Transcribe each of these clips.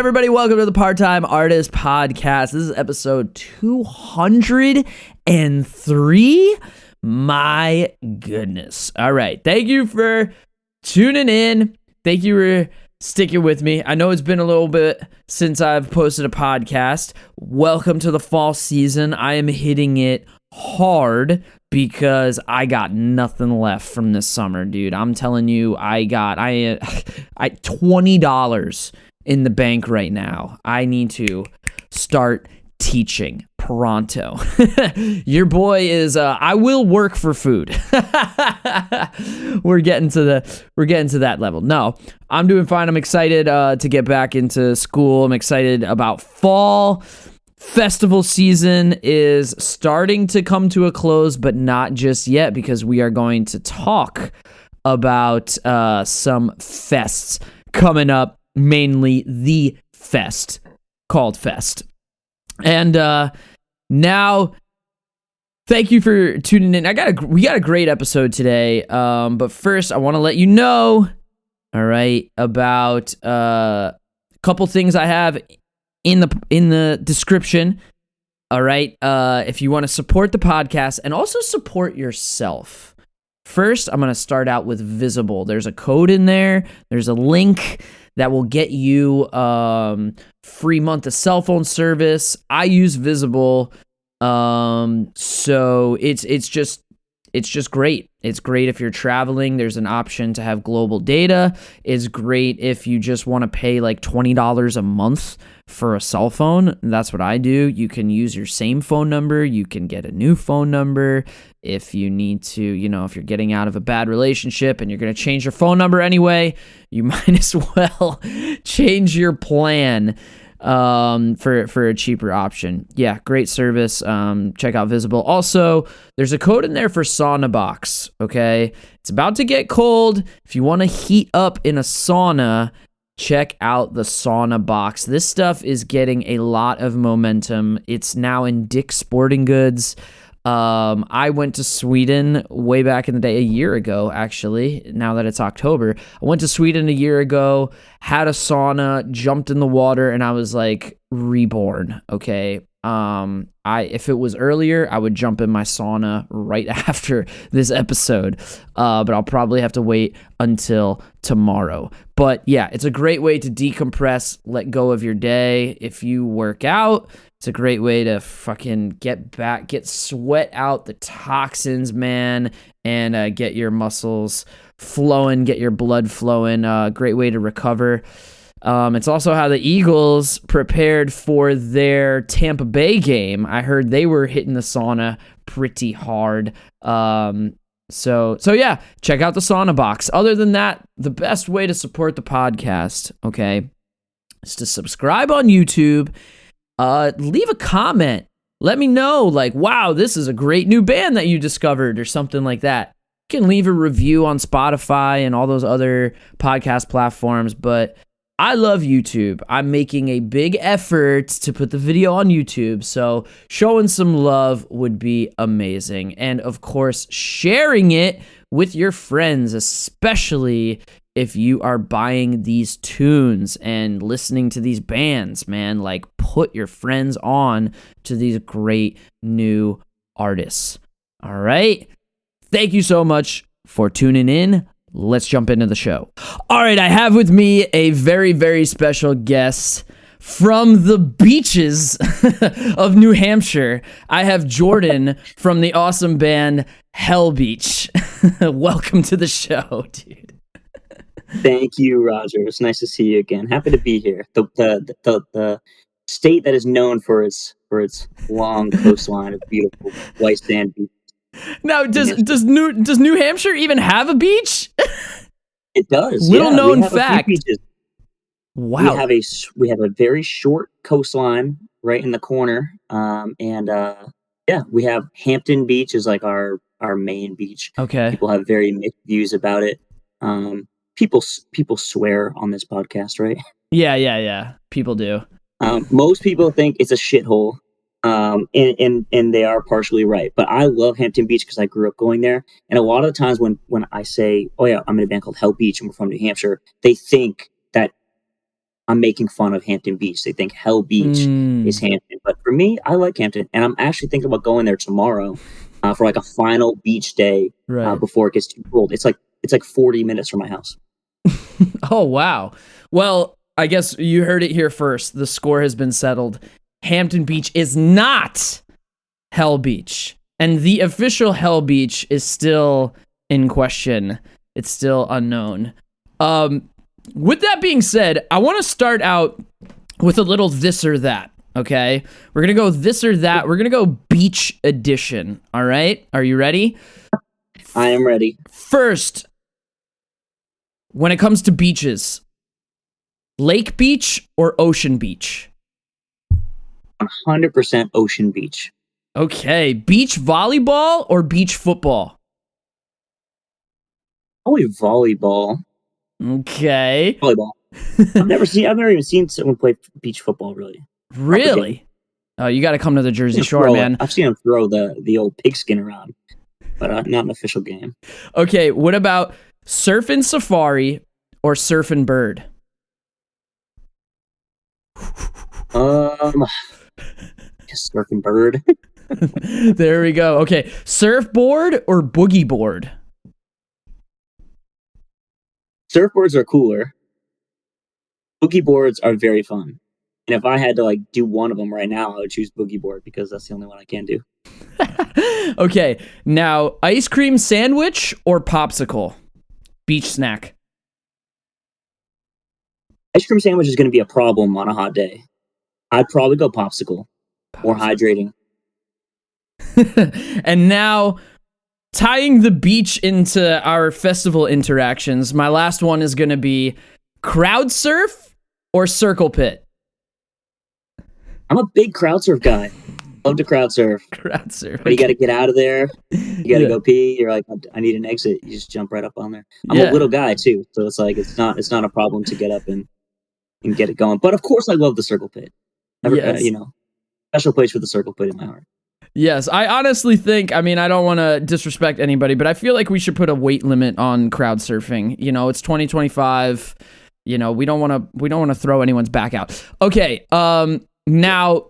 everybody? Welcome to the Part-Time Artist Podcast. This is episode 203. My goodness. All right. Thank you for tuning in. Thank you for sticking with me. I know it's been a little bit since I've posted a podcast. Welcome to the fall season. I am hitting it hard because I got nothing left from this summer, dude. I'm telling you, I $20 in the bank right now. I need to start teaching pronto. Your boy is I will work for food. We're getting to that level. No, I'm doing fine. I'm excited to get back into school. I'm excited about fall. Festival season is starting to come to a close, but not just yet, because we are going to talk about some fests coming up, mainly the fest called Fest. And now, thank you for tuning in. We got a great episode today, but first I want to let you know, all right, about a couple things I have in the description. All right, if you want to support the podcast and also support yourself. First, I'm going to start out with Visible. There's a code in there. There's a link that will get you free month of cell phone service. I use Visible, so it's just great. It's great if you're traveling. There's an option to have global data. It's great if you just want to pay like $20 a month for a cell phone. That's what I do. You can use your same phone number. You can get a new phone number if you need to, if you're getting out of a bad relationship and you're going to change your phone number anyway, you might as well change your plan for a cheaper option. Yeah, great service. Check out Visible. Also, there's a code in there for Saunabox, okay? It's about to get cold. If you want to heat up in a sauna, check out the Saunabox. This stuff is getting a lot of momentum. It's now in Dick's Sporting Goods. I went to Sweden way back in the day, a year ago, actually, now that it's October. I went to Sweden a year ago, had a sauna, jumped in the water, and I was like reborn. Okay. If it was earlier, I would jump in my sauna right after this episode. But I'll probably have to wait until tomorrow. But yeah, it's a great way to decompress, let go of your day. If you work out, it's a great way to fucking get sweat out the toxins, man, and get your muscles flowing, get your blood flowing. Great way to recover. It's also how the Eagles prepared for their Tampa Bay game. I heard they were hitting the sauna pretty hard. So yeah, check out the Saunabox. Other than that, the best way to support the podcast, okay, is to subscribe on YouTube. Leave a comment. Let me know, like, wow, this is a great new band that you discovered or something like that. You can leave a review on Spotify and all those other podcast platforms, but I love YouTube. I'm making a big effort to put the video on YouTube, so showing some love would be amazing. And of course, sharing it with your friends, especially if you are buying these tunes and listening to these bands, man. Like, put your friends on to these great new artists. All right? Thank you so much for tuning in. Let's jump into the show. All right, I have with me a very, very special guest from the beaches of New Hampshire. I have Jordan from the awesome band Hell Beach. Welcome to the show, dude. Thank you, Roger. It's nice to see you again. Happy to be here. The state that is known for its long coastline of beautiful white sand beaches. Now, does New Hampshire even have a beach? It does. Little known fact. Wow. We have a very short coastline right in the corner, we have Hampton Beach is like our main beach. Okay. People have very mixed views about it. People swear on this podcast, right? Yeah. People do. Most people think it's a shithole. And they are partially right, but I love Hampton Beach because I grew up going there. And a lot of the times when I say, "Oh yeah, I'm in a band called Hell Beach and we're from New Hampshire," they think that I'm making fun of Hampton Beach. They think Hell Beach is Mm, Hampton, but for me, I like Hampton, and I'm actually thinking about going there tomorrow for like a final beach day right. before it gets too cold. It's like 40 minutes from my house. Oh, wow. Well, I guess you heard it here first. The score has been settled. Hampton Beach is not Hell Beach. And the official Hell Beach is still in question. It's still unknown. With that being said, I want to start out with a little this or that. Okay? We're going to go this or that. We're going to go beach edition. All right? Are you ready? I am ready. First, when it comes to beaches, Lake Beach or Ocean Beach? 100% Ocean Beach. Okay, beach volleyball or beach football? Probably volleyball. Okay. Volleyball. I've never even seen someone play beach football really. Really? Oh, you got to come to the Jersey Shore, man. I've seen them throw the old pigskin around, but not an official game. Okay, what about surf and safari or surf and bird? Just surfing bird. There we go. Okay, surfboard or boogie board? Surfboards are cooler. Boogie boards are very fun. And if I had to like do one of them right now, I would choose boogie board because that's the only one I can do. Okay, now ice cream sandwich or popsicle? Beach snack. Ice cream sandwich is going to be a problem on a hot day. I'd probably go popsicle. More hydrating. And now, tying the beach into our festival interactions, my last one is going to be crowd surf or circle pit? I'm a big crowd surf guy. Love to crowd surf. Crowd surf. But you got to get out of there. You got to go pee. You're like, I need an exit. You just jump right up on there. I'm a little guy too, so it's like it's not a problem to get up and get it going. But of course, I love the circle pit. Yes. Special place for the circle pit in my heart. Yes, I honestly think, I mean, I don't want to disrespect anybody, but I feel like we should put a weight limit on crowd surfing. It's 2025. We don't want to throw anyone's back out. Okay, now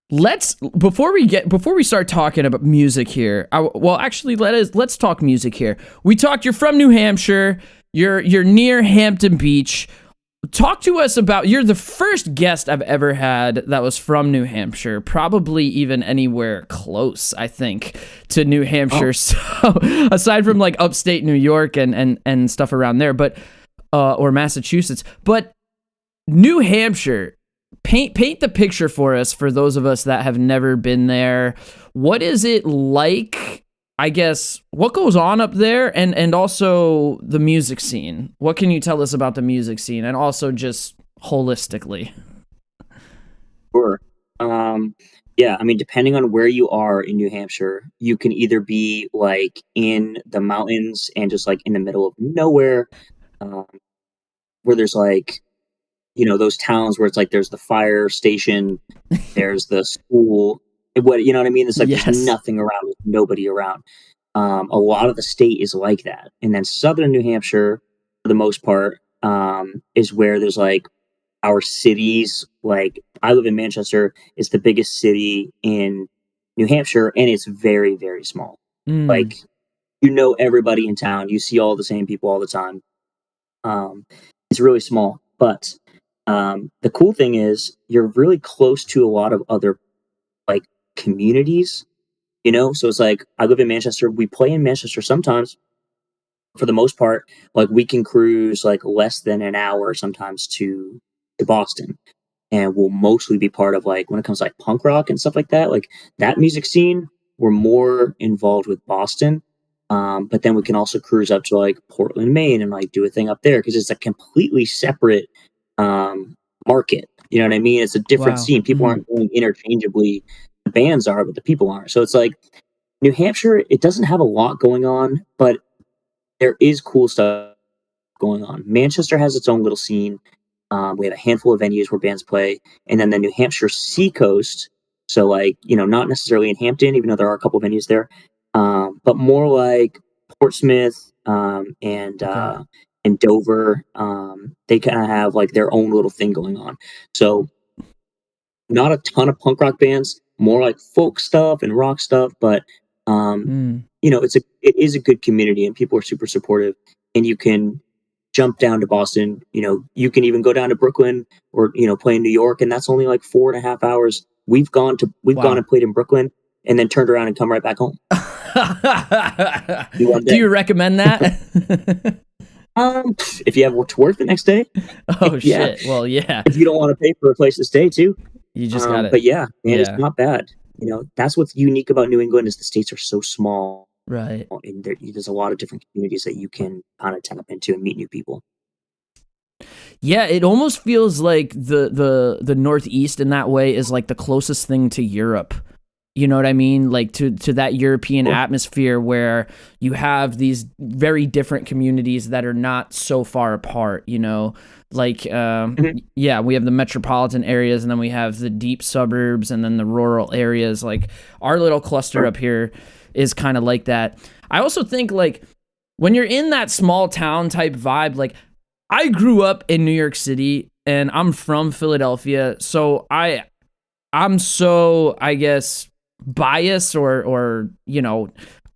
before we start talking about music here. Let's talk music here. We talked, you're from New Hampshire. You're near Hampton Beach. Talk to us about, you're the first guest I've ever had that was from New Hampshire, probably even anywhere close, I think, to New Hampshire. So aside from like upstate New York and stuff around there, but or Massachusetts, but New Hampshire, paint the picture for us, for those of us that have never been there. What is it like? I guess, what goes on up there, and also the music scene? What can you tell us about the music scene, and also just holistically? Sure. Yeah, I mean, depending on where you are in New Hampshire, you can either be like in the mountains and just like in the middle of nowhere, where there's like, those towns where it's like there's the fire station, there's the school. You know what I mean? It's like there's nothing around, there's nobody around. A lot of the state is like that. And then southern New Hampshire, for the most part, is where there's like our cities. Like, I live in Manchester. It's the biggest city in New Hampshire, and it's very, very small. Like, everybody in town. You see all the same people all the time. It's really small. But the cool thing is you're really close to a lot of other like communities, so it's like, I live in Manchester. We play in Manchester sometimes. For the most part, like, we can cruise like less than an hour sometimes to Boston, and we'll mostly be part of, like, when it comes to like punk rock and stuff like that, like that music scene, we're more involved with Boston. But then we can also cruise up to like Portland, Maine, and like do a thing up there, because it's a completely separate market. You know what I mean? It's a different scene. People aren't going interchangeably. The bands are, but the people aren't. So it's like New Hampshire, it doesn't have a lot going on, but there is cool stuff going on. Manchester has its own little scene. We have a handful of venues where bands play, and then the New Hampshire Seacoast. So like, not necessarily in Hampton, even though there are a couple of venues there, but more like Portsmouth, and and Dover, they kind of have like their own little thing going on. So not a ton of punk rock bands, more like folk stuff and rock stuff, but Mm. it is a good community and people are super supportive, and you can jump down to Boston. You can even go down to Brooklyn or play in New York, and that's only like 4.5 hours. We've gone Wow. and played in Brooklyn and then turned around and come right back home in one Do day. you recommend that? If you have to work the next day, Oh yeah. shit. Well, yeah. If you don't want to pay for a place to stay too. You just got it. But yeah, man, it's Yeah. not bad. That's what's unique about New England is the states are so small, Right. and there's a lot of different communities that you can kind of tap into and meet new people. Yeah, it almost feels like the Northeast in that way is like the closest thing to Europe. You know what I mean? Like to that European atmosphere where you have these very different communities that are not so far apart, like, yeah, we have the metropolitan areas and then we have the deep suburbs and then the rural areas. Like our little cluster up here is kind of like that. I also think like when you're in that small town type vibe, like I grew up in New York City and I'm from Philadelphia. So I'm so, I guess, biased or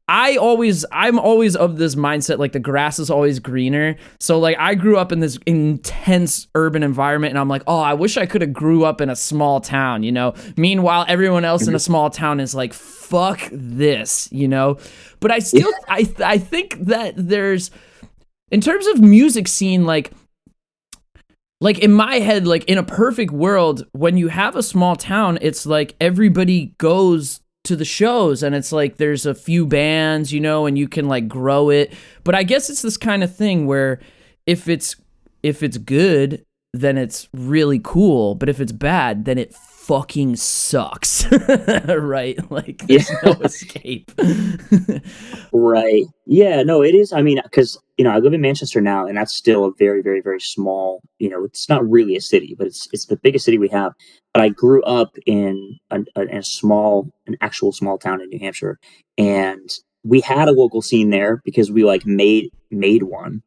I'm always of this mindset like the grass is always greener. So like I grew up in this intense urban environment and I'm like, oh, I wish I could have grew up in a small town, meanwhile everyone else in a small town is like, fuck this, but I still I think that there's, in terms of music scene, like in my head, like in a perfect world, when you have a small town, it's like everybody goes to the shows and it's like there's a few bands, and you can like grow it. But I guess it's this kind of thing where if it's good, then it's really cool. But if it's bad, then it fucking sucks. Right? Like there's no escape. Right. Yeah, no, it is. I mean, because, I live in Manchester now, and that's still a very, very, very small, it's not really a city, but it's the biggest city we have. But I grew up in an actual small town in New Hampshire, and we had a local scene there because we like made one.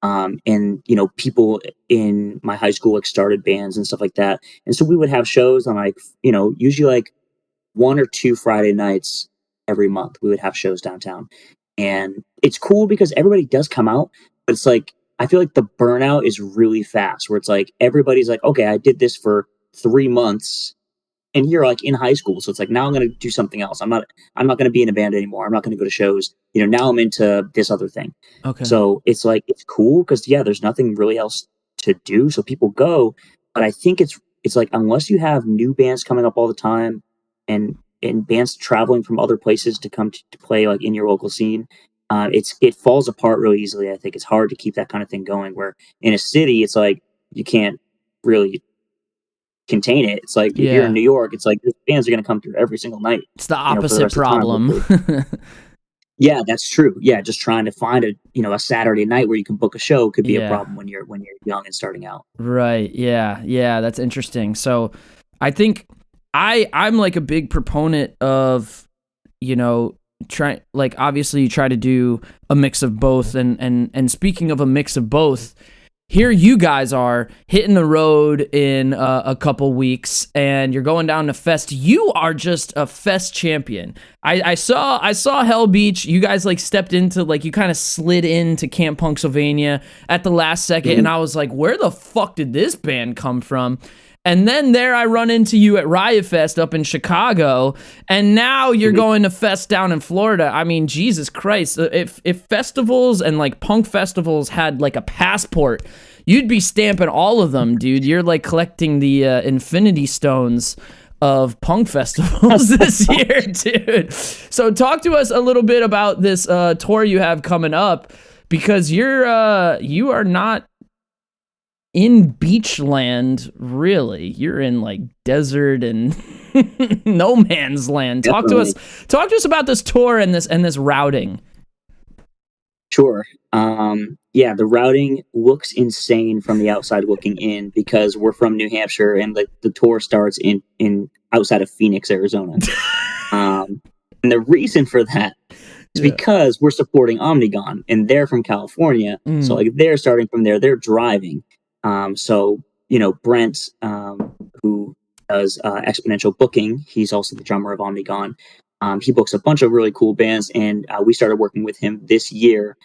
And people in my high school like started bands and stuff like that. And so we would have shows on like, usually like 1 or 2 Friday nights every month. We would have shows downtown. And it's cool because everybody does come out, but it's like I feel like the burnout is really fast where it's like everybody's like, okay, I did this for 3 months and you're like in high school. So it's like now I'm gonna do something else. I'm not gonna be in a band anymore. I'm not gonna go to shows. Now I'm into this other thing. Okay. So it's like it's cool because there's nothing really else to do. So people go. But I think it's like unless you have new bands coming up all the time and bands traveling from other places to come to play like in your local scene, it falls apart really easily. I think it's hard to keep that kind of thing going. Where in a city, it's like you can't really contain it. It's like if you're in New York, it's like the bands are going to come through every single night. It's the opposite problem. Yeah, that's true. Yeah, just trying to find a Saturday night where you can book a show could be a problem when you're young and starting out. Right. Yeah, that's interesting. So I think I'm like a big proponent of, obviously you try to do a mix of both. And speaking of a mix of both, here you guys are hitting the road in a couple weeks and you're going down to Fest. You are just a Fest champion. I saw Hell Beach. You guys like stepped into, like, you kind of slid into Camp Punksylvania at the last second. And I was like, where the fuck did this band come from? And then there I run into you at Riot Fest up in Chicago, and now you're going to Fest down in Florida. I mean, Jesus Christ, if festivals and like punk festivals had like a passport, you'd be stamping all of them, dude. You're like collecting the Infinity Stones of punk festivals this year, dude. So talk to us a little bit about this tour you have coming up, because you are not in beach land, really. You're in like desert and no man's land. Talk to us about this tour and this routing. Sure. Yeah, the routing looks insane from the outside looking in because we're from New Hampshire and the tour starts in outside of Phoenix, Arizona. And the reason for that It's because we're supporting Omnigon, and they're from California, so like they're starting from there. They're driving. So Brent, who does exponential booking, he's also the drummer of Omnigon. He books a bunch of really cool bands, and we started working with him this year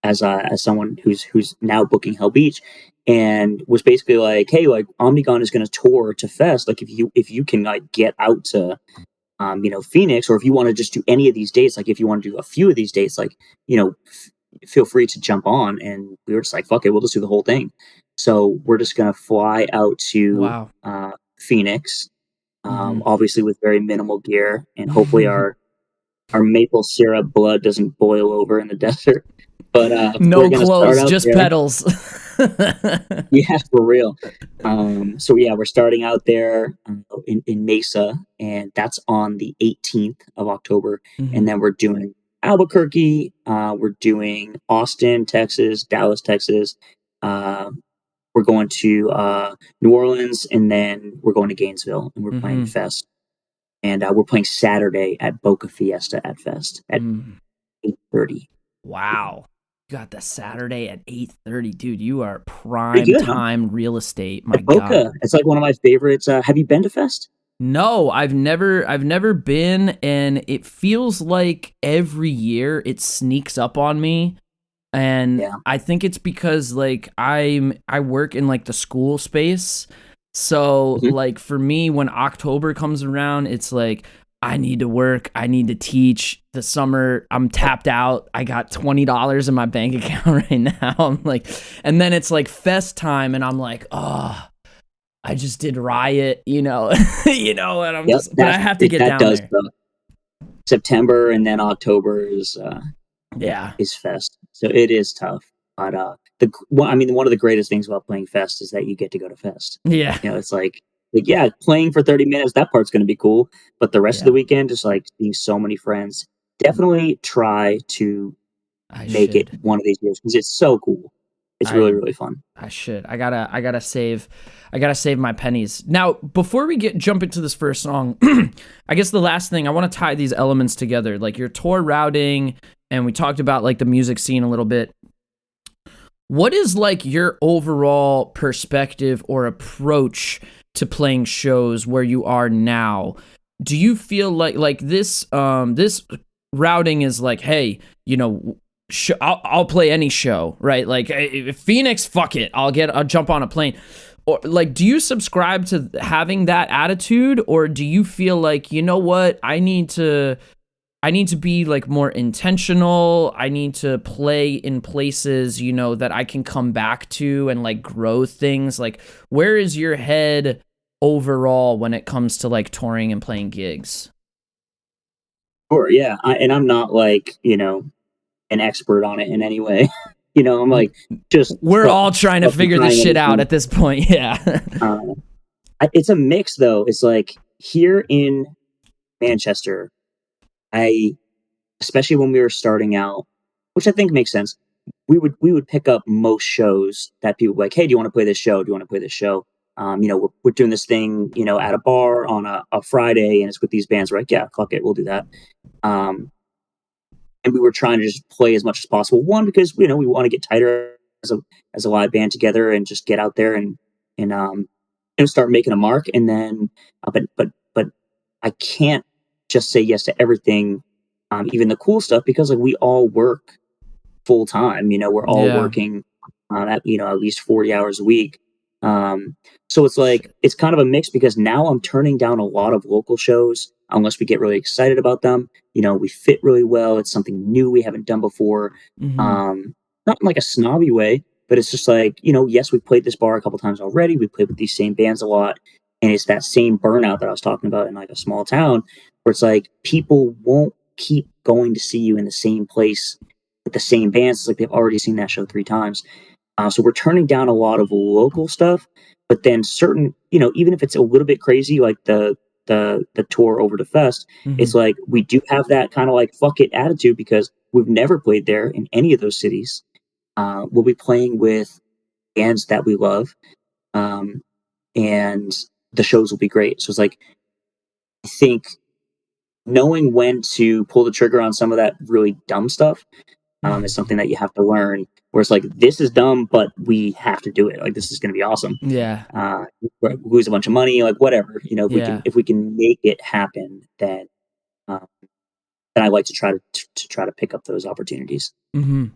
as someone who's now booking Hell Beach, and was basically like, hey, like Omnigon is going to tour to Fest. Like if you can like get out to Phoenix, or if you want to just do any of these dates, like if you want to do a few of these dates, like feel free to jump on. And we were just like, fuck it, we'll just do the whole thing. So we're just gonna fly out to Phoenix, obviously with very minimal gear, and hopefully our maple syrup blood doesn't boil over in the desert. But no clothes, just there. pedals. Yeah, for real. So yeah, we're starting out there in Mesa, and that's on the 18th of October. And then we're doing Albuquerque, we're doing Austin, Texas, Dallas, Texas. We're going to New Orleans, and then we're going to Gainesville, and we're playing Fest. And we're playing Saturday at Boca Fiesta at Fest at 8:30. Wow. You got the Saturday at 8:30, dude. You are prime time real estate. My Boca, God. it's like one of my favorites. Have you been to Fest? No, I've never been, and it feels like every year it sneaks up on me. And I think it's because like I work in like the school space. So like for me, when October comes around, it's like I need to work, I need to teach. The summer, I'm tapped out. I got $20 in my bank account right now. I'm like, and then it's like Fest time, and I'm like, oh, I just did Riot, and I'm just, but I have to get down there. September and then October is Fest, so it is tough. But one of the greatest things about playing Fest is that you get to go to Fest. Yeah, it's like playing for 30 minutes, that part's going to be cool, but the rest of the weekend, just like seeing so many friends. Definitely try to make it one of these years, because it's so cool. It's really, really fun. I should. I gotta save my pennies. Now, before we jump into this first song, I guess the last thing, I want to tie these elements together, like your tour routing, and we talked about like the music scene a little bit. What is like your overall perspective or approach to playing shows where you are now? Do you feel like this this routing is like, hey, I'll play any show, right? Like Phoenix, fuck it, I'll jump on a plane. Or like, do you subscribe to having that attitude, or do you feel like, you know what, I need to be like more intentional. I need to play in places, that I can come back to and like grow things. Like, where is your head overall when it comes to like touring and playing gigs? Sure, yeah. And I'm not like, an expert on it in any way. I'm like, we're all trying to figure this shit out at this point. Yeah. It's a mix though. It's like here in Manchester, especially when we were starting out, which I think makes sense, we would pick up most shows that people were like, hey, do you want to play this show? Do you want to play this show? We're doing this thing, at a bar on a Friday, and it's with these bands. We're like, yeah, fuck it, we'll do that. And we were trying to just play as much as possible. One, because we want to get tighter as a live band together, and just get out there and start making a mark. And then, but I can't just say yes to everything, even the cool stuff, because like we all work full time. We're all working at least 40 hours a week. So it's like it's kind of a mix, because now I'm turning down a lot of local shows unless we get really excited about them. We fit really well. It's something new we haven't done before. Not in like a snobby way, but it's just like, yes, we've played this bar a couple times already. We played with these same bands a lot. And it's that same burnout that I was talking about in like a small town, where it's like people won't keep going to see you in the same place with the same bands. It's like they've already seen that show 3 times. So we're turning down a lot of local stuff, but then certain, even if it's a little bit crazy, like the tour over to Fest, it's like we do have that kind of like fuck it attitude, because we've never played there in any of those cities. We'll be playing with bands that we love, and the shows will be great. So it's like, I think knowing when to pull the trigger on some of that really dumb stuff is something that you have to learn. Where it's like, this is dumb, but we have to do it. Like, this is going to be awesome. Yeah. Lose a bunch of money, like whatever. You know, Yeah. if we can make it happen, then I like to try to pick up those opportunities. Mm-hmm.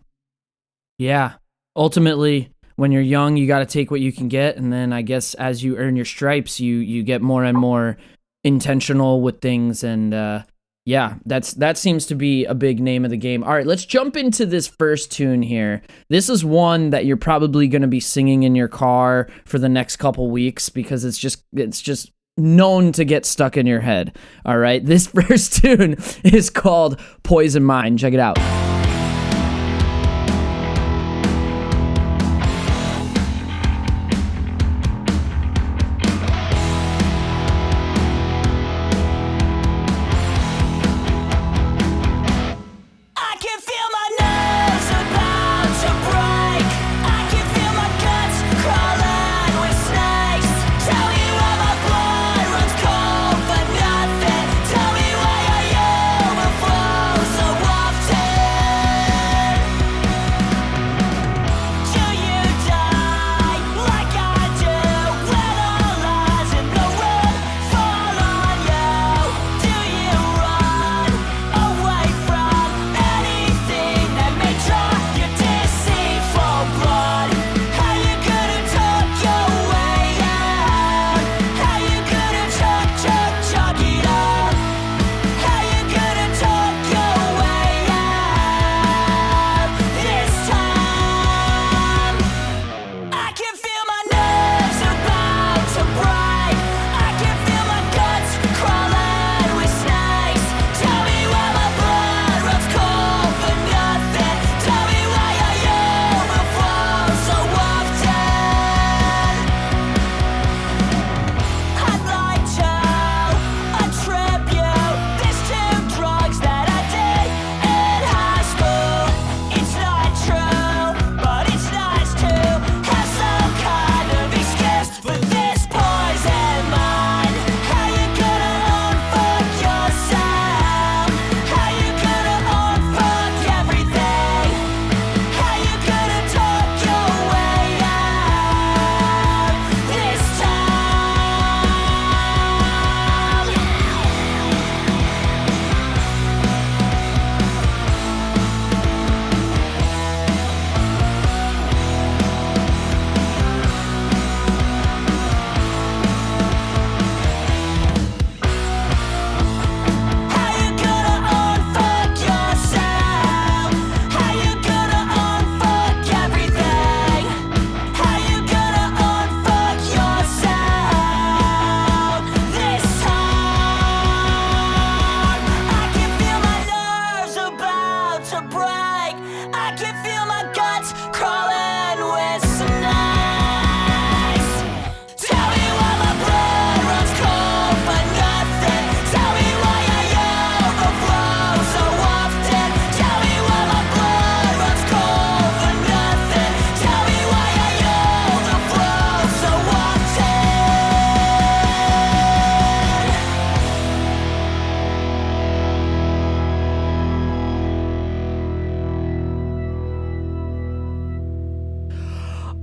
Yeah. Ultimately, when you're young, you got to take what you can get, and then I guess as you earn your stripes, you get more and more intentional with things, and yeah, that seems to be a big name of the game. All right, let's jump into this first tune here. This is one that you're probably going to be singing in your car for the next couple weeks because it's just known to get stuck in your head. All right, this first tune is called Poison Mind. Check it out.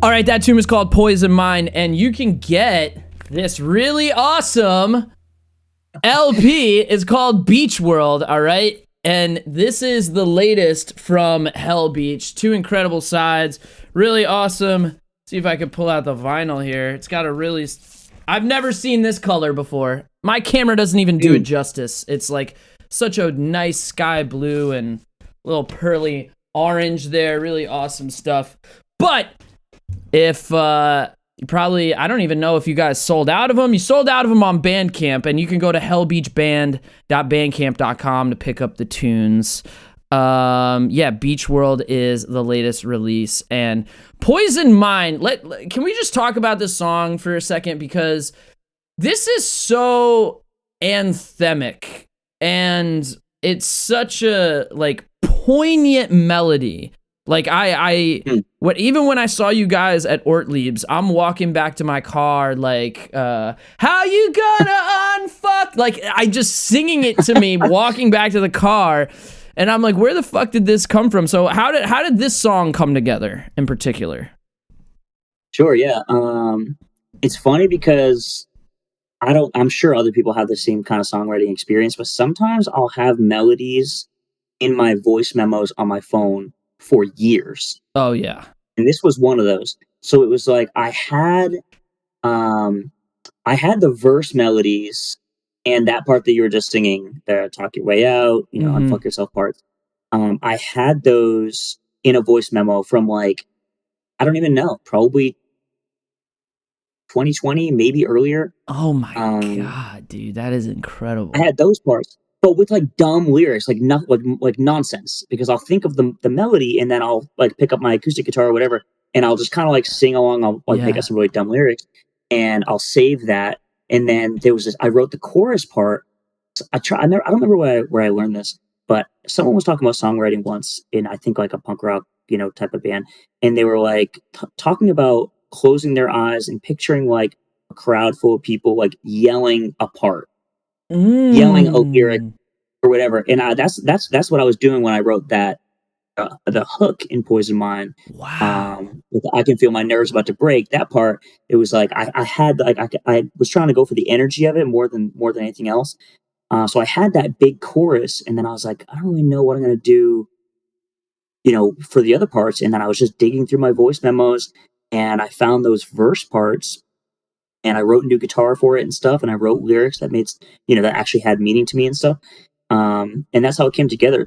All right, that tune is called Poison Mind, and you can get this really awesome LP. It's called Beach World, all right? And this is the latest from Hell Beach. Two incredible sides, really awesome. See if I can pull out the vinyl here. It's got a really... I've never seen this color before. My camera doesn't even do it justice. It's like such a nice sky blue and little pearly orange there. Really awesome stuff. But if you probably, I don't even know if you guys sold out of them. You sold out of them on Bandcamp, and you can go to hellbeachband.bandcamp.com to pick up the tunes. Yeah, Beach World is the latest release, and Poison Mind. Can we just talk about this song for a second, because this is so anthemic, and it's such a like poignant melody Like even when I saw you guys at Ortlieb's, I'm walking back to my car like, how you gonna unfuck? Like I just singing it to me, walking back to the car, and I'm like, where the fuck did this come from? So how did this song come together in particular? Sure, yeah. It's funny because I'm sure other people have the same kind of songwriting experience, but sometimes I'll have melodies in my voice memos on my phone for years. Oh yeah. And this was one of those. So it was like I had the verse melodies and that part that you were just singing, the talk your way out, unfuck yourself parts. I had those in a voice memo from like, I don't even know, probably 2020, maybe earlier. Oh my God, dude, that is incredible. I had those parts, but with like dumb lyrics, like like nonsense. Because I'll think of the melody and then I'll like pick up my acoustic guitar or whatever, and I'll just kind of like sing along. I'll like make up some really dumb lyrics, and I'll save that. And then there was this. I wrote the chorus part. I don't remember where I learned this, but someone was talking about songwriting once in I think like a punk rock type of band, and they were like talking about closing their eyes and picturing like a crowd full of people like yelling a part, yelling a lyric or whatever. And that's what I was doing when I wrote that the hook in Poison Mind. Wow. With I can feel my nerves about to break. That part, it was like I was trying to go for the energy of it more than anything else. So I had that big chorus, and then I was like, I don't really know what I'm gonna do, for the other parts. And then I was just digging through my voice memos, and I found those verse parts, and I wrote new guitar for it and stuff, and I wrote lyrics that made that actually had meaning to me and stuff. And that's how it came together.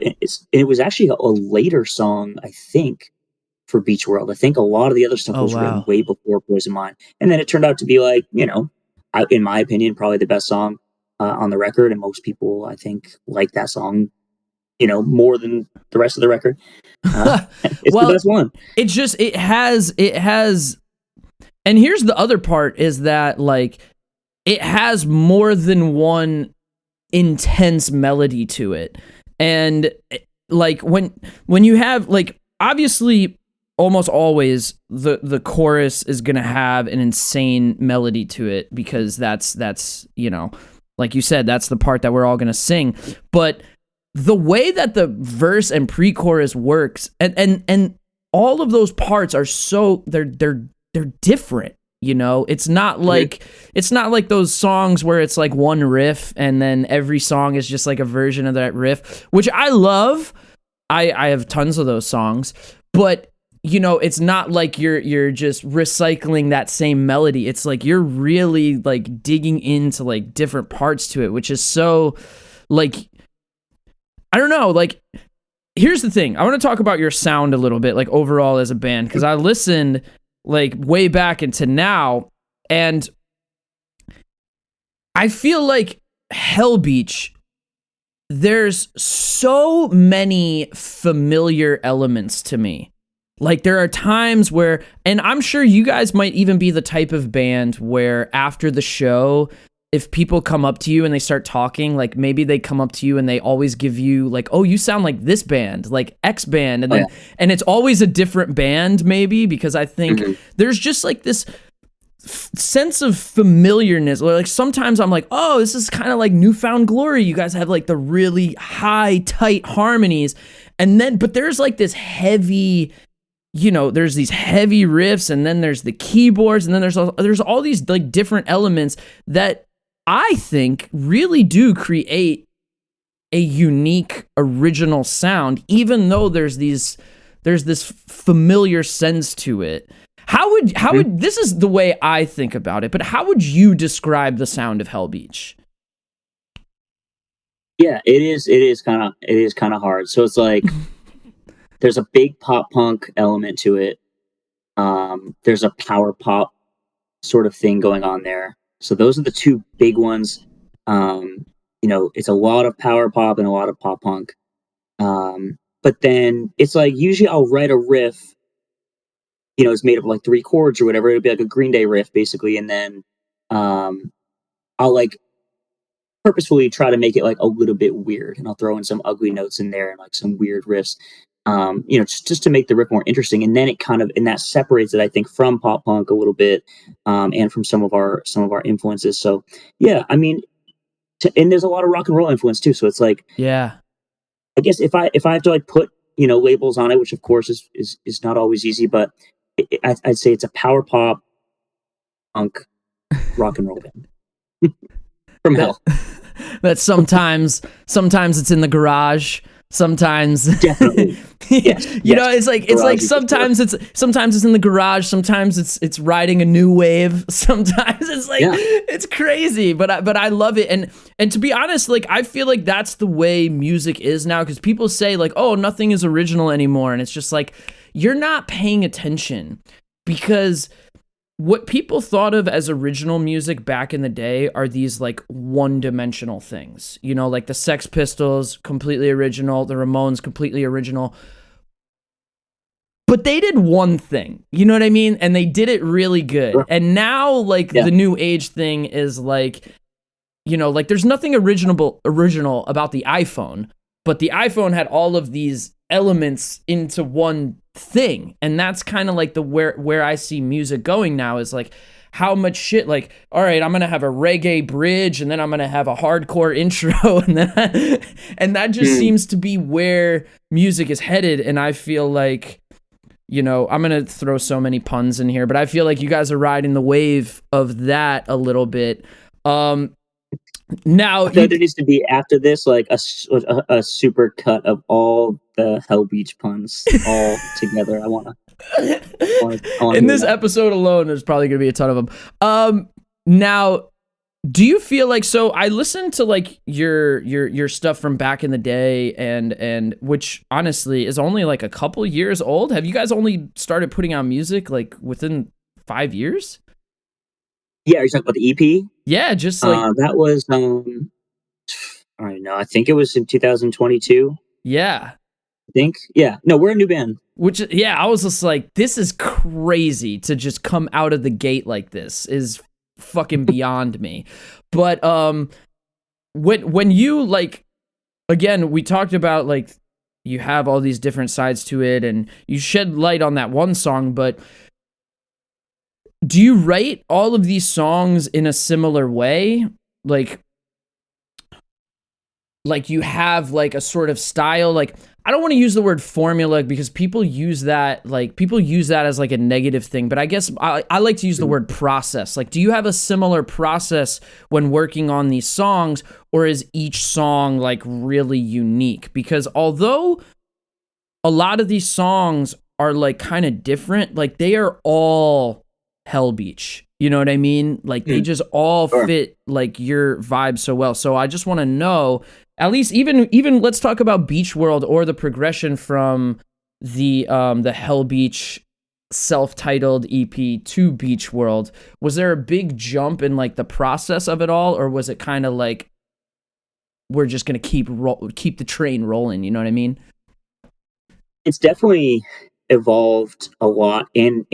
It was actually a later song, I think, for Beach World. I think a lot of the other stuff was written way before Poison Mind, and then it turned out to be like, in my opinion, probably the best song on the record, and most people I think like that song, more than the rest of the record. It's the best one. It has, and here's the other part is that like it has more than one intense melody to it, and like when you have like obviously almost always the chorus is gonna have an insane melody to it because that's like you said, that's the part that we're all gonna sing. But the way that the verse and pre-chorus works, and all of those parts are so they're different. It's not like those songs where it's like one riff and then every song is just like a version of that riff, which I love. I have tons of those songs, but it's not like you're just recycling that same melody. It's like you're really like digging into like different parts to it, which is so like, I don't know, like here's the thing. I want to talk about your sound a little bit, like overall as a band, because I listened like way back into now, and I feel like Hell Beach, there's so many familiar elements to me. Like there are times where, and I'm sure you guys might even be the type of band where after the show, if people come up to you and they start talking, like maybe they come up to you and they always give you like, oh, you sound like this band, like X band. And then, and it's always a different band maybe, because I think there's just like this sense of familiarness. Or like sometimes I'm like, oh, this is kind of like Newfound Glory. You guys have like the really high, tight harmonies. And then, but there's like this heavy, there's these heavy riffs, and then there's the keyboards, and then there's all these like different elements that I think really do create a unique original sound, even though there's this familiar sense to it. How would this is the way I think about it, but how would you describe the sound of Hell Beach? Yeah, it is kind of hard. So it's like there's a big pop punk element to it. There's a power pop sort of thing going on there. So those are the two big ones. It's a lot of power pop and a lot of pop punk. But then it's like usually I'll write a riff, it's made of like 3 chords or whatever. It'll be like a Green Day riff basically, and then I'll like purposefully try to make it like a little bit weird, and I'll throw in some ugly notes in there and like some weird riffs. just to make the riff more interesting. And then that separates it, I think, from pop punk a little bit, and from some of our influences. So yeah, I mean, and there's a lot of rock and roll influence too. So it's like, Yeah. I guess if I have to like put labels on it, which of course is not always easy, but I'd say it's a power pop punk rock and roll band from That hell. that sometimes it's in the garage, sometimes Definitely. Yes. it's like Garage is for sure. sometimes it's in the garage, sometimes it's riding a new wave, sometimes it's like Yeah. it's crazy, but I love it. And to be honest, like I feel like that's the way music is now, because people say like, oh, nothing is original anymore, and it's just like you're not paying attention, because what people thought of as original music back in the day are these like one-dimensional things, like the Sex Pistols, completely original, the Ramones, completely original. But they did one thing, you know what I mean? And they did it really good. Sure. And now, like, Yeah. the new age thing is like, like there's nothing original about the iPhone, but the iPhone had all of these elements into one thing. And that's kind of like the where I see music going now, is like how much shit, like, all right, I'm gonna have a reggae bridge, and then I'm gonna have a hardcore intro, and that just seems to be where music is headed. And I feel like, I'm gonna throw so many puns in here, but I feel like you guys are riding the wave of that a little bit. Now, I feel like there needs to be, after this, like a super cut of all the Hell Beach puns all together. I wanna in hear this that. episode alone, there's probably gonna be a ton of them. Now, do you feel like, so I listened to like your stuff from back in the day, and which honestly is only like a couple years old. Have you guys only started putting out music like within 5 years? Yeah, are you talking about the EP? Yeah, just like, That was I don't know. I think it was in 2022. yeah. I think. Yeah. No, we're a new band. Which, yeah, I was just like, this is crazy to just come out of the gate like this is fucking beyond me. But when you like, again, we talked about like you have all these different sides to it, and you shed light on that one song, but do you write all of these songs in a similar way? Like you have like a sort of style, like I don't want to use the word formula, because people use that as like a negative thing, but I guess I like to use the word process. Like, do you have a similar process when working on these songs, or is each song like really unique? Because although a lot of these songs are like kind of different, like they are all Hell Beach. You know what I mean? Like they just all Sure. fit like your vibe so well. So I just want to know, at least even let's talk about Beach World, or the progression from the Hell Beach self-titled EP to Beach World. Was there a big jump in like the process of it all, or was it kind of like we're just gonna keep the train rolling? You know what I mean? It's definitely evolved a lot, and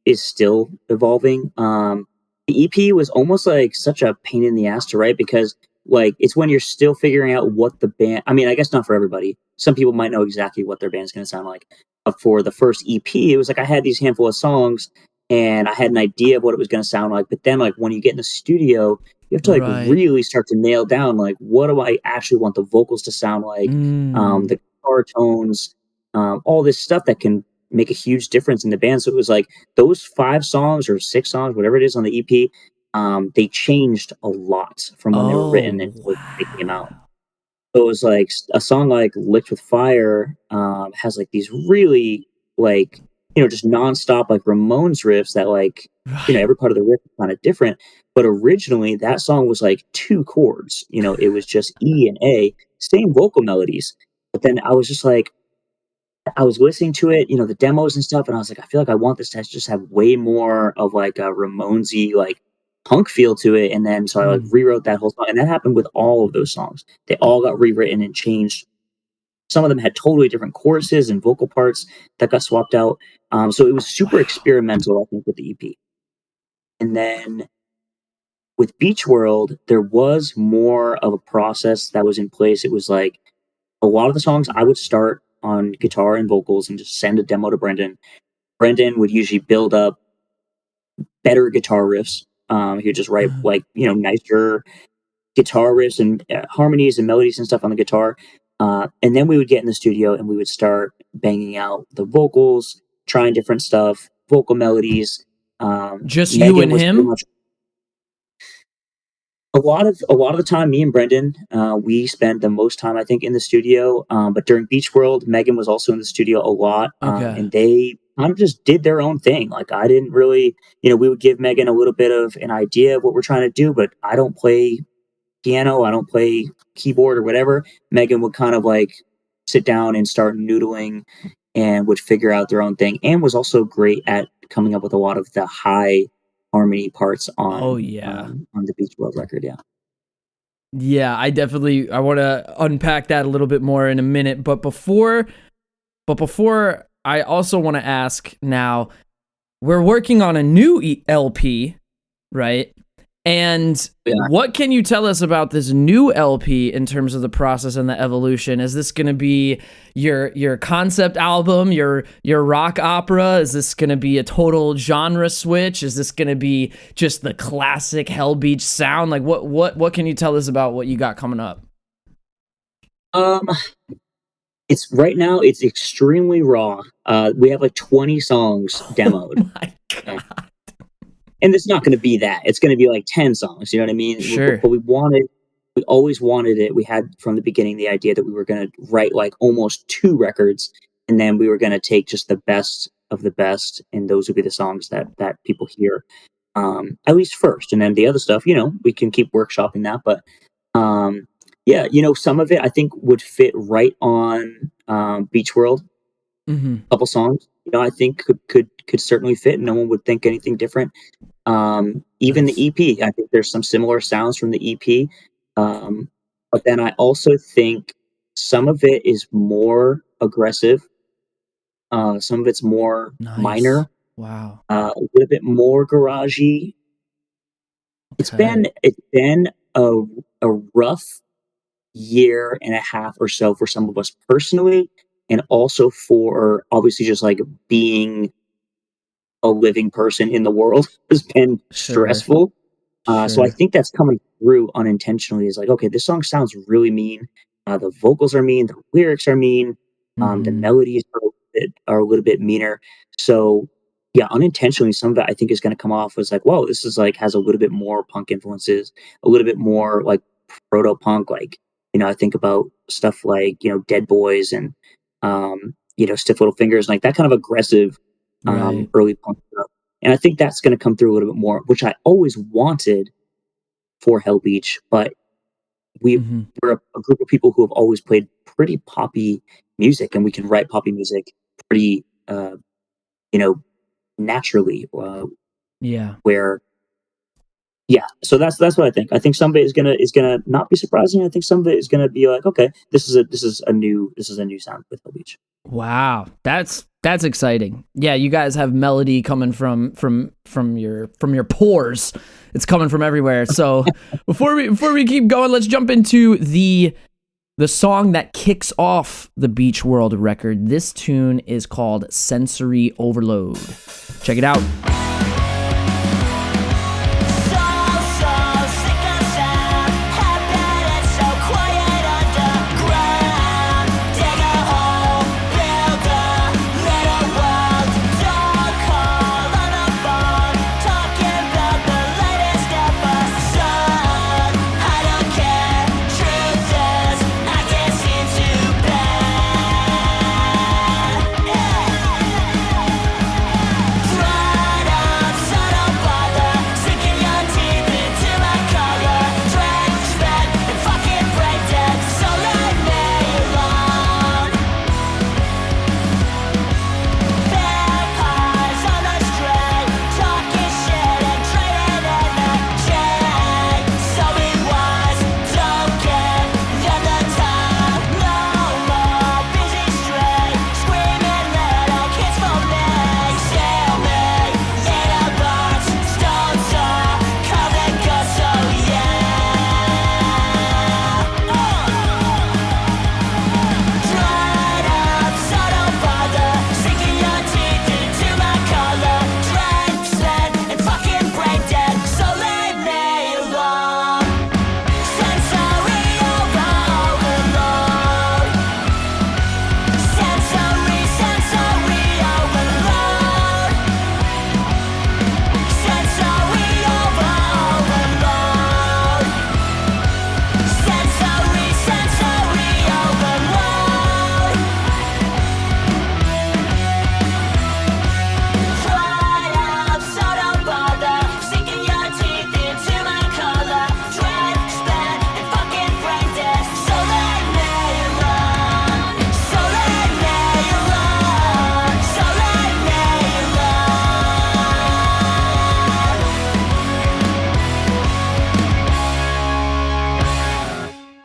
is still evolving. The EP was almost like such a pain in the ass to write, because like it's when you're still figuring out what the band. I mean, I guess not for everybody. Some people might know exactly what their band's going to sound like. But for the first EP, it was like I had these handful of songs, and I had an idea of what it was going to sound like. But then, like when you get in the studio, you have to like Right. really start to nail down like what do I actually want the vocals to sound like, the guitar tones, all this stuff that can make a huge difference in the band. So it was like those 5 songs or 6 songs, whatever it is on the EP, they changed a lot from when they were written Oh, until they came out. wow. So it was like a song like "Licked with Fire" has like these really like just nonstop like Ramones riffs that like Right. every part of the riff is kind of different. But originally that song was like 2 chords. It was just E and A, same vocal melodies. But then I was just like, I was listening to it, the demos and stuff, and I was like, I feel like I want this to just have way more of like a Ramonesy like punk feel to it. And then so I like Mm. rewrote that whole song, and that happened with all of those songs. They all got rewritten and changed. Some of them had totally different choruses and vocal parts that got swapped out. So it was super Wow. experimental, I think, with the EP. And then with Beach World, there was more of a process that was in place. It was like a lot of the songs I would start on guitar and vocals and just send a demo to Brendan. Brendan would usually build up better guitar riffs. He would just write like, nicer guitar riffs and harmonies and melodies and stuff on the guitar. And then we would get in the studio and we would start banging out the vocals, trying different stuff, vocal melodies. Just Megan you and was pretty him? much a lot of the time, me and Brendan, we spent the most time, I think, in the studio. But during Beach World, Megan was also in the studio a lot, Okay. and they kind of just did their own thing. Like I didn't really, we would give Megan a little bit of an idea of what we're trying to do, but I don't play piano, I don't play keyboard or whatever. Megan would kind of like sit down and start noodling and would figure out their own thing, and was also great at coming up with a lot of the high harmony parts Oh, on yeah. on the Beach World record. Yeah. Yeah, I want to unpack that a little bit more in a minute. But before I also want to ask now, we're working on a new LP, right? And what can you tell us about this new LP in terms of the process and the evolution? Is this going to be your concept album, your rock opera? Is this going to be a total genre switch? Is this going to be just the classic Hell Beach sound? Like what can you tell us about what you got coming up? It's right now it's extremely raw. We have like 20 songs demoed. Oh my God. And it's not going to be that. It's going to be like 10 songs. You know what I mean? Sure. But we always wanted it. We had from the beginning the idea that we were going to write like almost 2 records, and then we were going to take just the best of the best, and those would be the songs that people hear, at least first, and then the other stuff, we can keep workshopping that. But yeah, some of it I think would fit right on Beach World. Mm-hmm. A couple songs, I think could certainly fit, and no one would think anything different. Even the EP, I think there's some similar sounds from the EP. But then I also think some of it is more aggressive. Some of it's more minor. Wow. A little bit more garagey. Okay. It's been a rough year and a half or so for some of us personally, and also for obviously just like being a living person in the world has been stressful. So I think that's coming through unintentionally. Is like, okay, this song sounds really mean. The vocals are mean. The lyrics are mean. The melodies are a little bit meaner. So yeah, unintentionally, some of it I think is going to come off as like, whoa, this is like has a little bit more punk influences, a little bit more like proto punk. Like, I think about stuff like, Dead Boys and, Stiff Little Fingers, like that kind of aggressive, early punk stuff. And I think that's going to come through a little bit more, which I always wanted for Hell Beach, but we're a group of people who have always played pretty poppy music, and we can write poppy music pretty, naturally. So that's what I think. I think some of it is gonna not be surprising. I think some of it is gonna be like, okay, this is a new sound with Hell Beach. Wow, that's exciting. Yeah, you guys have melody coming from your pores. It's coming from everywhere. So before we keep going, let's jump into the song that kicks off the Beach World record. This tune is called Sensory Overload. Check it out.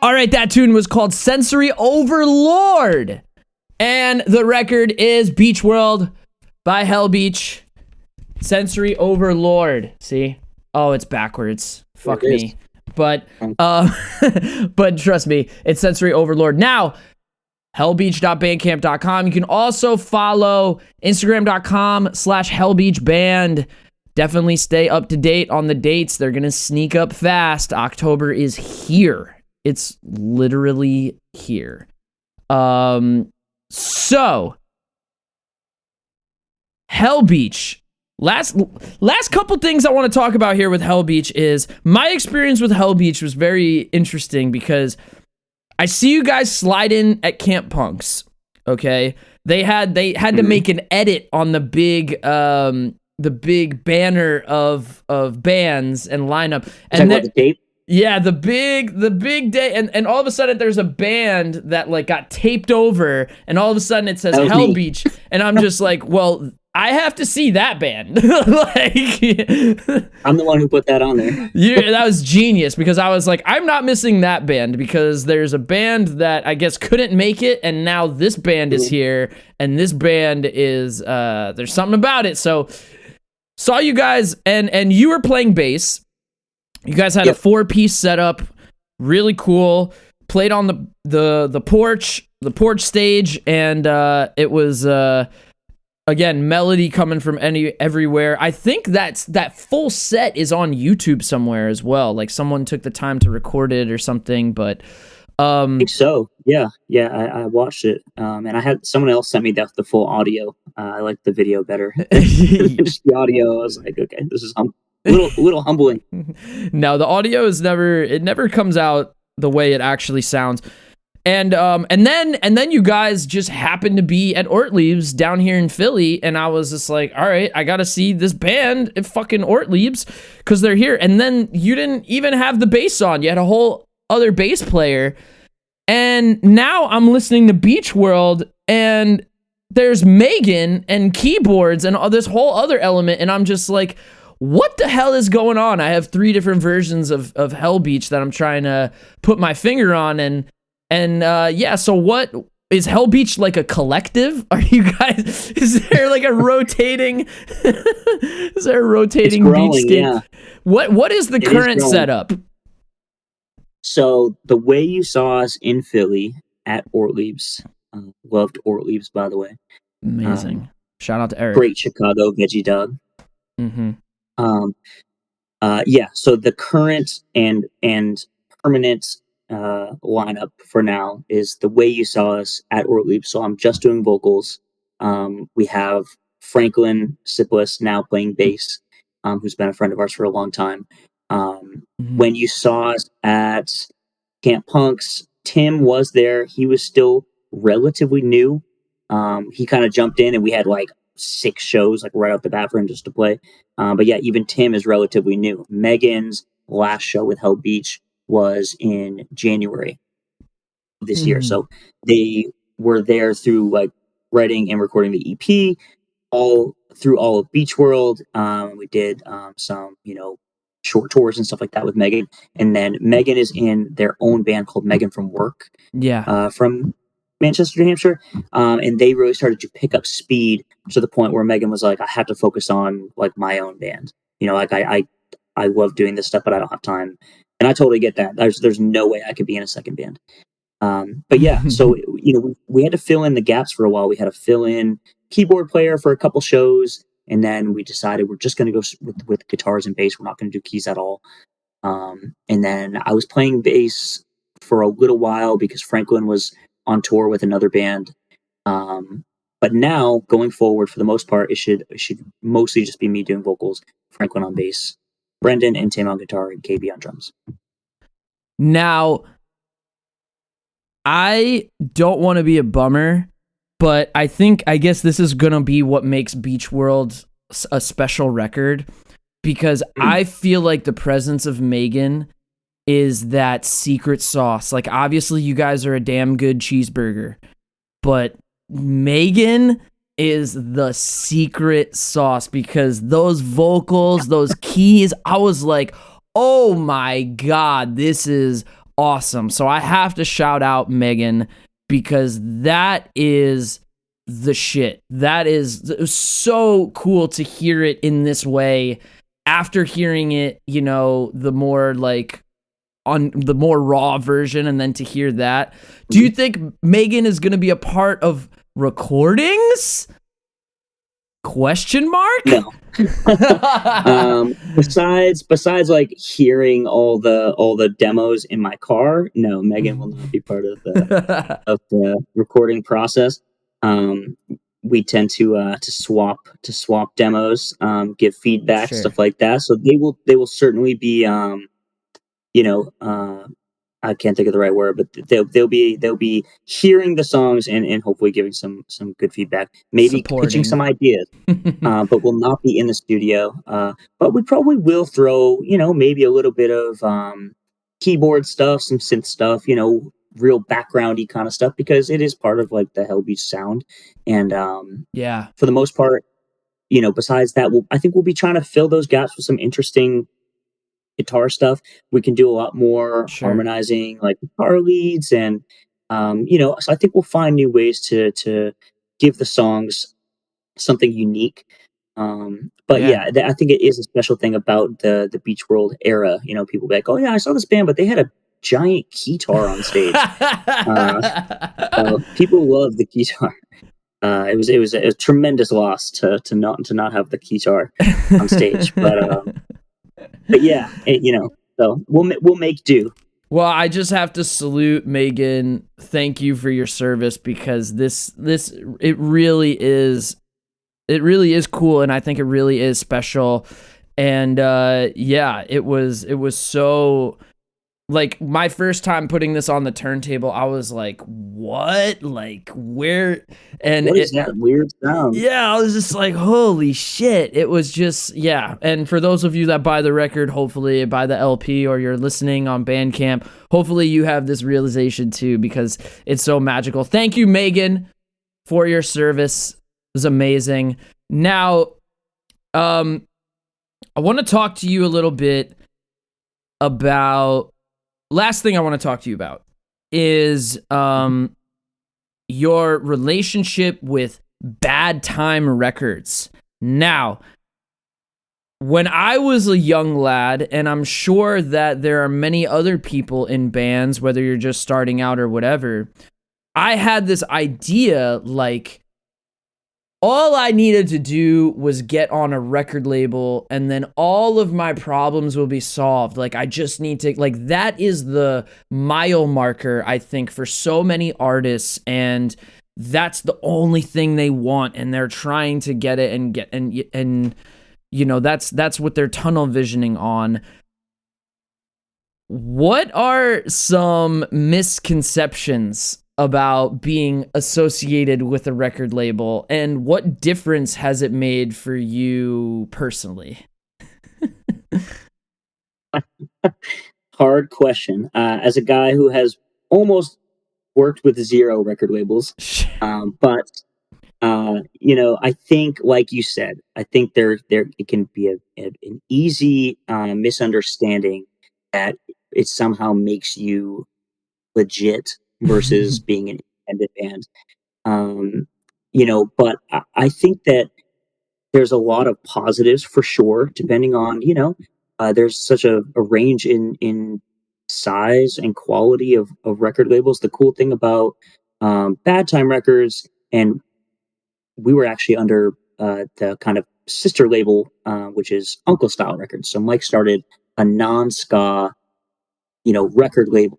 All right, that tune was called Sensory Overlord. And the record is Beach World by Hell Beach. Sensory Overlord. See? Oh, it's backwards. Fuck me. But but trust me, it's Sensory Overlord. Now, hellbeach.bandcamp.com. You can also follow Instagram.com/hellbeachband. Definitely stay up to date on the dates. They're going to sneak up fast. October is here. It's literally here. So Hell Beach. Last couple things I want to talk about here with Hell Beach is my experience with Hell Beach was very interesting because I see you guys slide in at Camp Punks. Okay, they had to make an edit on the big banner of bands and lineup, and the tape. Yeah, the big day, and all of a sudden there's a band that like got taped over, and all of a sudden it says Hell Beach, and I'm just like, well, I have to see that band. Like, I'm the one who put that on there. Yeah, that was genius because I was like, I'm not missing that band because there's a band that I guess couldn't make it, and now this band is here, and this band is there's something about it. So saw you guys, and you were playing bass. You guys had a 4-piece setup, really cool. Played on the porch stage, and it was again melody coming from everywhere. I think that full set is on YouTube somewhere as well. Like someone took the time to record it or something. But I think so. Yeah. I watched it, and I had someone else sent me the full audio. I like the video better. Just the audio. I was like, okay, this is little humbling. No, the audio is never comes out the way it actually sounds. And then you guys just happened to be at Ortlieb's down here in Philly, and I was just like, all right, I gotta see this band at fucking Ortlieb's because they're here. And then you didn't even have the bass on; you had a whole other bass player. And now I'm listening to Beach World, and there's Megan and keyboards and all this whole other element, and I'm just like, what the hell is going on? I have 3 different versions of Hell Beach that I'm trying to put my finger on, and so what is Hell Beach, like a collective? Are you guys, is there like a rotating is there a rotating growing, beach stage? yeah. What is the current setup? So the way you saw us in Philly at Ortlieb's, loved Ortlieb's, by the way. Amazing. Shout out to Eric. Great Chicago veggie dog. Mm-hmm. So the current and permanent lineup for now is the way you saw us at Ortlieb. So I'm just doing vocals. We have Franklin Siplis now playing bass, who's been a friend of ours for a long time. When you saw us at Camp Punks, Tim was there. He was still relatively new. He kind of jumped in, and we had like 6 shows like right off the bat for him just to play. But yeah, even Tim is relatively new. Megan's last show with Hell Beach was in January this year. So they were there through like writing and recording the EP, all of Beach World. We did some, short tours and stuff like that with Megan. And then Megan is in their own band called Megan from Work. Yeah. From Manchester, New Hampshire. And they really started to pick up speed to the point where Megan was like, I have to focus on like my own band. Like I love doing this stuff, but I don't have time. And I totally get that. There's no way I could be in a second band. But yeah, so, we had to fill in the gaps for a while. We had to fill in keyboard player for a couple shows. And then we decided we're just going to go with guitars and bass. We're not going to do keys at all. And then I was playing bass for a little while because Franklin was on tour with another band. But now, going forward, for the most part, it should mostly just be me doing vocals, Franklin on bass, Brendan and Tim on guitar, and KB on drums. Now, I don't want to be a bummer, but I guess this is going to be what makes Beach World a special record, because I feel like the presence of Megan is that secret sauce. Like, obviously, you guys are a damn good cheeseburger, but Megan is the secret sauce, because those vocals, those keys, I was like, oh my God, this is awesome. So I have to shout out Megan because that is the shit. That is so cool to hear it in this way after hearing it, you know, the more like on the more raw version, and then to hear that. Do you think Megan is going to be a part of recordings? Question mark? No. Besides like hearing all the demos in my car, no, Megan will not be part of the recording process. We tend to swap demos, give feedback, Sure. stuff like that. So they will certainly be I can't think of the right word, but they'll be hearing the songs and hopefully giving some good feedback, maybe pitching some ideas, but will not be in the studio. But we probably will throw, maybe a little bit of keyboard stuff, some synth stuff, real backgroundy kind of stuff, because it is part of like the Hell Beach sound. And Yeah. for the most part, besides that, I think we'll be trying to fill those gaps with some interesting guitar stuff. We can do a lot more harmonizing, like guitar leads, and so I think we'll find new ways to give the songs something unique. But Yeah. I think it is a special thing about the Beach World era. People be like, "Oh yeah, I saw this band, but they had a giant guitar on stage." People love the guitar. It was a tremendous loss to not have the guitar on stage, but yeah, so we'll make do. Well, I just have to salute Megan. Thank you for your service, because this it really is cool, and I think it really is special. And yeah, it was so, like, my first time putting this on the turntable, I was like, what? Like, where? And what is that weird sound? Yeah, I was just like, holy shit. It was just, yeah. And for those of you that buy the record, hopefully buy the LP, or you're listening on Bandcamp, hopefully you have this realization too, because it's so magical. Thank you, Megan, for your service. It was amazing. Now, I want to talk to you a little bit about, last thing I want to talk to you about is your relationship with Bad Time Records. Now, when I was a young lad, and I'm sure that there are many other people in bands, whether you're just starting out or whatever, I had this idea, like, all I needed to do was get on a record label, and then all of my problems will be solved. Like, I just need to, like, that is the mile marker, I think, for so many artists, and that's the only thing they want, and they're trying to get it and that's what they're tunnel visioning on. What are some misconceptions about being associated with a record label, and what difference has it made for you personally? Hard question. As a guy who has almost worked with 0 record labels, but I think, like you said, I think there it can be an easy misunderstanding that it somehow makes you legit versus being an independent band. But I think that there's a lot of positives for sure, depending on, there's such a range in size and quality of record labels. The cool thing about Bad Time Records, and we were actually under the kind of sister label, which is Uncle Style Records. So Mike started a non-ska, record label.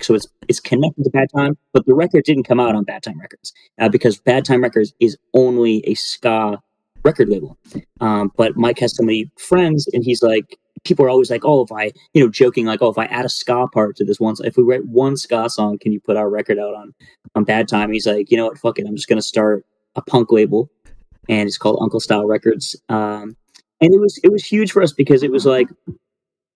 So it's connected to Bad Time, but the record didn't come out on Bad Time Records because Bad Time Records is only a ska record label. But Mike has so many friends, and he's like, people are always like, oh, if I, joking, like, oh, if I add a ska part to this one, if we write one ska song, can you put our record out on Bad Time? He's like, you know what, fuck it, I'm just gonna start a punk label, and it's called Uncle Style Records. And it was huge for us because it was like,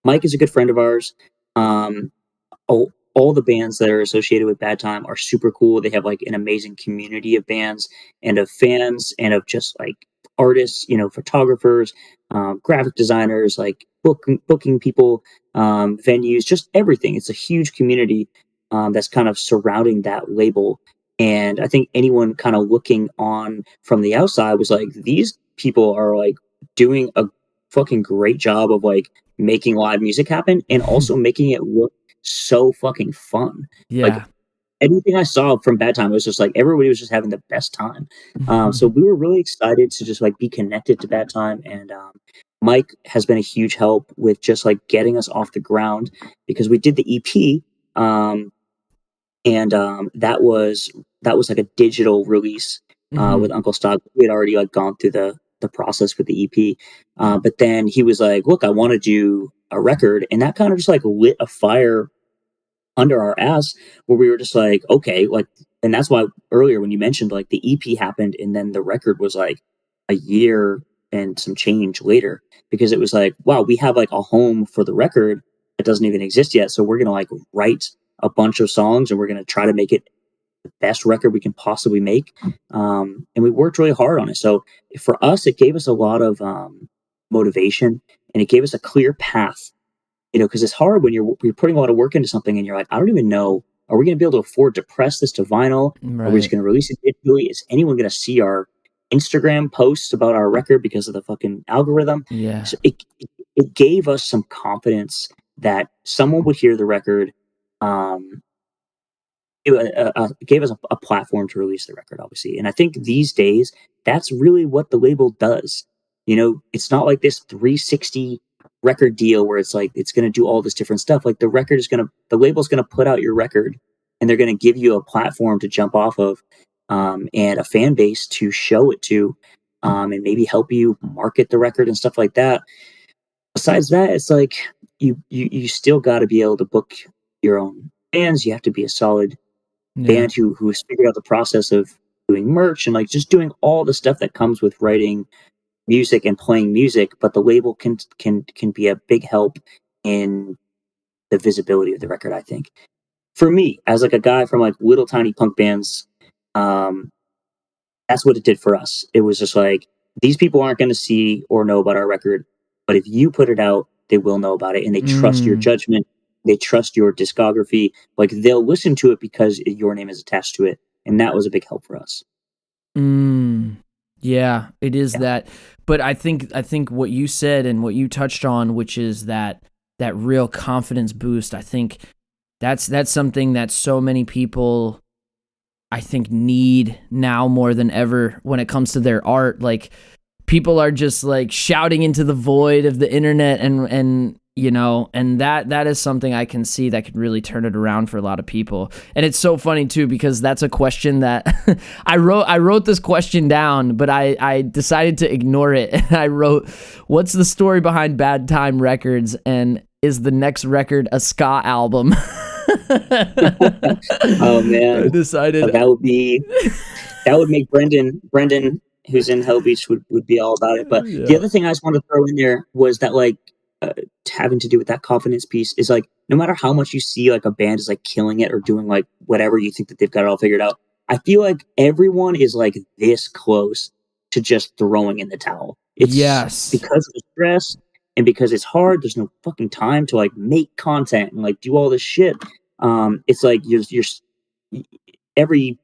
Mike is a good friend of ours. All the bands that are associated with Bad Time are super cool. They have like an amazing community of bands and of fans and of just like artists, photographers, graphic designers, like booking people, venues, just everything. It's a huge community that's kind of surrounding that label. And I think anyone kind of looking on from the outside was like, these people are like doing a fucking great job of like making live music happen and also making it look so fucking fun. Like Yeah. anything I saw from Bad Time was just like everybody was just having the best time. So we were really excited to just like be connected to Bad Time, and Mike has been a huge help with just like getting us off the ground because we did the EP, and that was like a digital release with Uncle Stock. We had already like gone through the process with the EP, but then he was like, "Look, I want to do a record," and that kind of just like lit a fire under our ass where we were just like, okay, like, and that's why earlier when you mentioned like the EP happened and then the record was like a year and some change later, because it was like, wow, we have like a home for the record that doesn't even exist yet. So we're going to like write a bunch of songs and we're going to try to make it the best record we can possibly make. And we worked really hard on it. So for us, it gave us a lot of motivation, and it gave us a clear path, because it's hard when you're putting a lot of work into something and you're like, I don't even know, are we going to be able to afford to press this to vinyl? Are we just Right. going to release it digitally? Is anyone going to see our Instagram posts about our record because of the fucking algorithm? Yeah. So it gave us some confidence that someone would hear the record. Um, it gave us a platform to release the record, obviously. And I think these days, that's really what the label does. It's not like this 360 record deal where it's like it's going to do all this different stuff. Like the label's going to put out your record, and they're going to give you a platform to jump off of, and a fan base to show it to, and maybe help you market the record and stuff like that. Besides that, it's like you still got to be able to book your own fans. You have to be a solid Yeah. band who has figured out the process of doing merch and like just doing all the stuff that comes with writing music and playing music. But the label can be a big help in the visibility of the record, I think. For me, as like a guy from like little tiny punk bands, um that's what it did for us. It was just like, these people aren't going to see or know about our record, but if you put it out, they will know about it, and they trust your Mm. judgment. They trust your discography. Like they'll listen to it because your name is attached to it, and that was a big help for us. Mm. Yeah, it is Yeah. that. But I think what you said and what you touched on, which is that real confidence boost, I think that's something that so many people I think need now more than ever when it comes to their art. Like people are just like shouting into the void of the internet, and that is something I can see that could really turn it around for a lot of people. And it's so funny too, because that's a question that I wrote this question down, but I decided to ignore it. And I wrote, what's the story behind Bad Time Records, and is the next record a ska album? Oh I man, decided. that would make Brendan, who's in Hell Beach, would be all about it. But the Yeah. other thing I just wanted to throw in there was that like, uh, having to do with that confidence piece is like, no matter how much you see like a band is like killing it or doing like whatever you think that they've got it all figured out, I feel like everyone is like this close to just throwing in the towel. It's Yes. because of the stress and because it's hard. There's no fucking time to like make content and like do all this shit. It's like every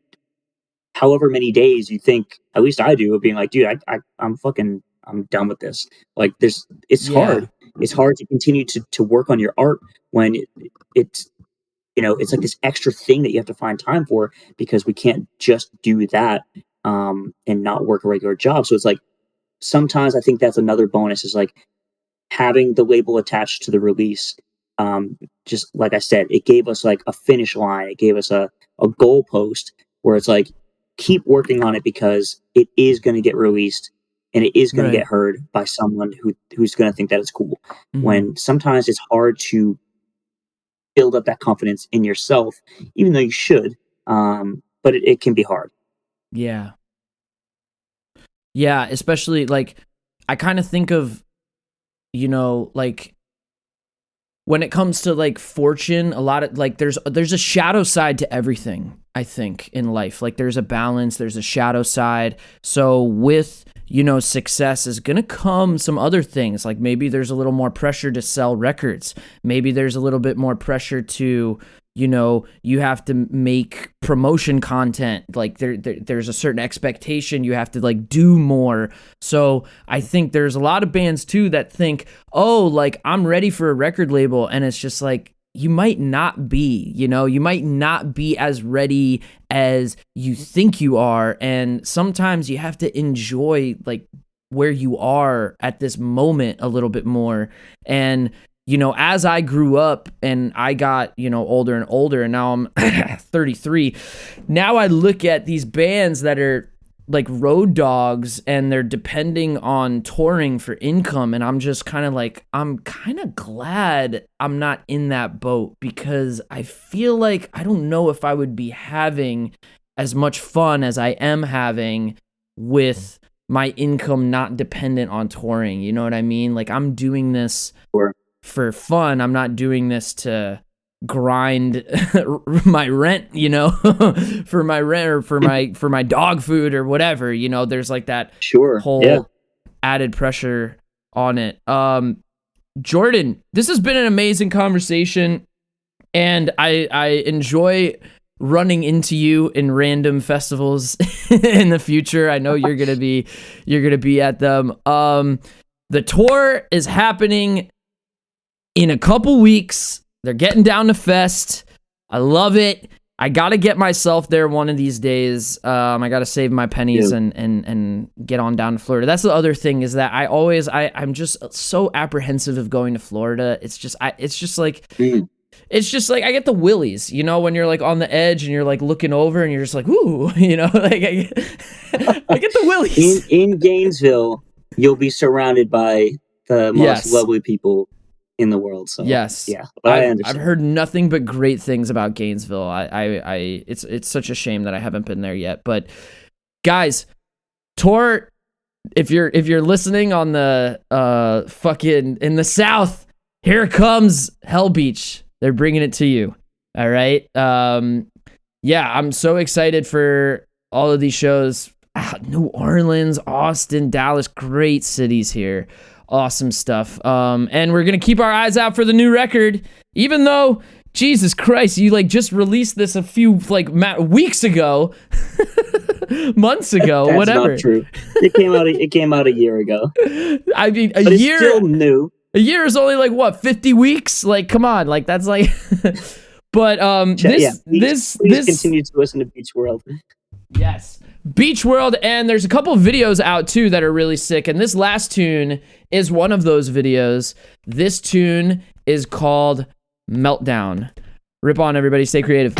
however many days you think, at least I do, of being like, dude, I'm done with this. Like it's Yeah. hard. It's hard to continue to work on your art when it's, it's like this extra thing that you have to find time for, because we can't just do that, and not work a regular job. So it's like, sometimes I think that's another bonus, is like having the label attached to the release. Just like I said, it gave us like a finish line. It gave us a goalpost where it's like, keep working on it because it is going to get released, and it is going to get Right. heard by someone who's going to think that it's cool. Hmm. When sometimes it's hard to build up that confidence in yourself, even though you should, but it can be hard. Yeah. Yeah. Especially like, I kind of think of, like when it comes to like fortune, a lot of like there's a shadow side to everything, I think, in life. Like there's a balance, there's a shadow side. So with, you know, success is going to come some other things. Like maybe there's a little more pressure to sell records. Maybe there's a little bit more pressure to, you know, you have to make promotion content. Like there's a certain expectation. You have to like do more. So I think there's a lot of bands too that think, oh, like I'm ready for a record label. And it's just like, you might not be, you know, you might not be as ready as you think you are. And sometimes you have to enjoy like where you are at this moment a little bit more. And you know, as I grew up and I got, you know, older and older, and now I'm 33, now I look at these bands that are like road dogs and they're depending on touring for income. And I'm just kind of like, I'm kind of glad I'm not in that boat, because I feel like I don't know if I would be having as much fun as I am having with my income not dependent on touring. You know what I mean? Like I'm doing this for fun. I'm not doing this to grind my rent, you know, for my rent or for my dog food or whatever, you know. There's like that whole added pressure on it. Jordan, this has been an amazing conversation, and I enjoy running into you in random festivals in the future. I know you're gonna be at them. The tour is happening in a couple weeks. They're getting down to Fest. I love it. I gotta get myself there one of these days. I gotta save my pennies and get on down to Florida. That's the other thing, is that I'm just so apprehensive of going to Florida. It's just like I get the willies, you know, when you're like on the edge and you're like looking over and you're just like, ooh, you know, like I get the willies. In Gainesville, you'll be surrounded by the most lovely people in the world. So yes, yeah, I understand. I've heard nothing but great things about Gainesville. It's such a shame that I haven't been there yet. But guys, tour, if you're listening on the fucking in the South, here comes Hell Beach. They're bringing it to you. All right. Yeah, I'm so excited for all of these shows. New Orleans, Austin, Dallas, great cities here. Awesome stuff. And we're going to keep our eyes out for the new record, even though, Jesus Christ, you like just released this a few like weeks ago, months ago, That's whatever. Not true. It came out a year ago. I mean, but year. It's still new. A year is only like what, 50 weeks? Like, come on, like that's like. But please continue to listen to Beach World. Yes. Beach World, and there's a couple videos out too that are really sick, and this last tune is one of those videos. This tune is called Meltdown. Rip on, everybody. Stay creative.